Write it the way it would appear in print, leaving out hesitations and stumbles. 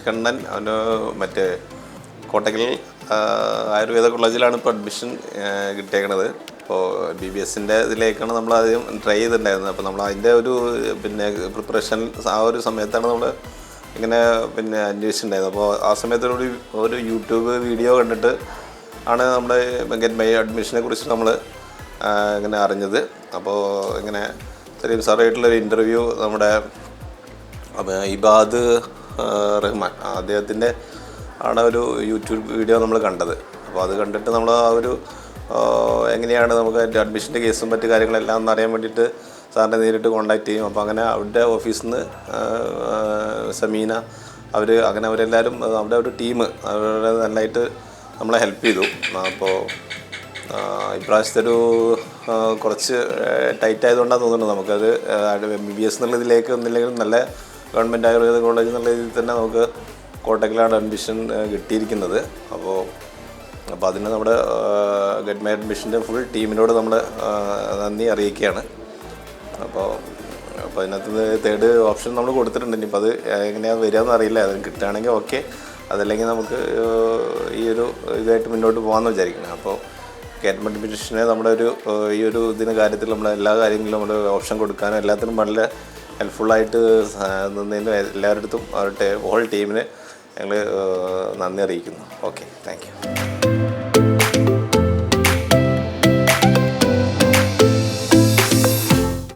കണ്ണൻ അവന് മറ്റേ കോട്ടക്കൽ ആയുർവേദ കോളേജിലാണ് ഇപ്പോൾ അഡ്മിഷൻ കിട്ടിയേക്കണത്. അപ്പോൾ BBSൻ്റെ ഇതിലേക്കാണ് നമ്മൾ ആദ്യം ട്രൈ ചെയ്തിട്ടുണ്ടായിരുന്നത്. അപ്പോൾ നമ്മൾ അതിൻ്റെ ഒരു പിന്നെ പ്രിപ്പറേഷൻ ആ ഒരു സമയത്താണ് നമ്മൾ ഇങ്ങനെ പിന്നെ അന്വേഷിച്ചിട്ടുണ്ടായിരുന്നത്. അപ്പോൾ ആ സമയത്തൊരു യൂട്യൂബ് വീഡിയോ കണ്ടിട്ട് ആണ് നമ്മുടെ ഗെറ്റ് മൈ അഡ്മിഷനെ കുറിച്ച് നമ്മൾ ഇങ്ങനെ അറിഞ്ഞത്. അപ്പോൾ ഇങ്ങനെ സലീം സാറായിട്ടുള്ളൊരു ഇൻ്റർവ്യൂ നമ്മുടെ ഇബാദ് റഹ്മാൻ അദ്ദേഹത്തിൻ്റെ ആണ് ഒരു യൂട്യൂബ് വീഡിയോ നമ്മൾ കണ്ടത്. അപ്പോൾ അത് കണ്ടിട്ട് നമ്മൾ ആ ഒരു എങ്ങനെയാണ് നമുക്ക് അതിൻ്റെ അഡ്മിഷൻ്റെ കേസും മറ്റു കാര്യങ്ങളെല്ലാം ഒന്ന് അറിയാൻ വേണ്ടിയിട്ട് സാറിനെ നേരിട്ട് കോൺടാക്റ്റ് ചെയ്യും. അപ്പോൾ അങ്ങനെ അവരുടെ ഓഫീസിൽ നിന്ന് സമീന അവരെല്ലാവരും അവിടെ ഒരു ടീം അവരുടെ നല്ലതായിട്ട് നമ്മളെ ഹെൽപ്പ് ചെയ്തു. അപ്പോൾ ഇപ്രാവശ്യത്തെ ഒരു കുറച്ച് ടൈറ്റ് ആയതുകൊണ്ടാണ് തോന്നുന്നത് നമുക്കത് BBS എന്നുള്ളതിലേക്ക് ഒന്നില്ലെങ്കിലും നല്ല ഗവൺമെൻറ് ആയുർവേദ കോളേജ് എന്നുള്ള രീതിയിൽ തന്നെ നമുക്ക് കോട്ടക്കലാണ് അഡ്മിഷൻ കിട്ടിയിരിക്കുന്നത്. അപ്പോൾ അതിന് നമ്മുടെ ഗെറ്റ് മൈ അഡ്മിഷൻ്റെ ഫുൾ ടീമിനോട് നമ്മൾ നന്ദി അറിയിക്കുകയാണ്. അപ്പോൾ അതിനകത്ത് തേർഡ് ഓപ്ഷൻ നമ്മൾ കൊടുത്തിട്ടുണ്ട്. ഇനിയിപ്പോൾ അത് എങ്ങനെയാണ് വരികയെന്ന് അറിയില്ല. അതിന് കിട്ടുകയാണെങ്കിൽ ഓക്കെ, അതല്ലെങ്കിൽ നമുക്ക് ഈ ഒരു ഇതായിട്ട് മുന്നോട്ട് പോകാമെന്ന് വിചാരിക്കണം. അപ്പോൾ ഗെറ്റ് മൈ അഡ്മിഷനെ നമ്മുടെ ഈ ഒരു കാര്യത്തിൽ നമ്മൾ എല്ലാ കാര്യങ്ങളിലും നമ്മൾ ഓപ്ഷൻ കൊടുക്കാനും എല്ലാത്തിനും നല്ല ഹെൽപ്ഫുള്ളായിട്ട് നിന്നതിന് എല്ലാവരുടെ അടുത്തും അവരുടെ ഹോൾ ടീമിനെ ഞങ്ങൾ നന്ദി അറിയിക്കുന്നു. Okay, thank you.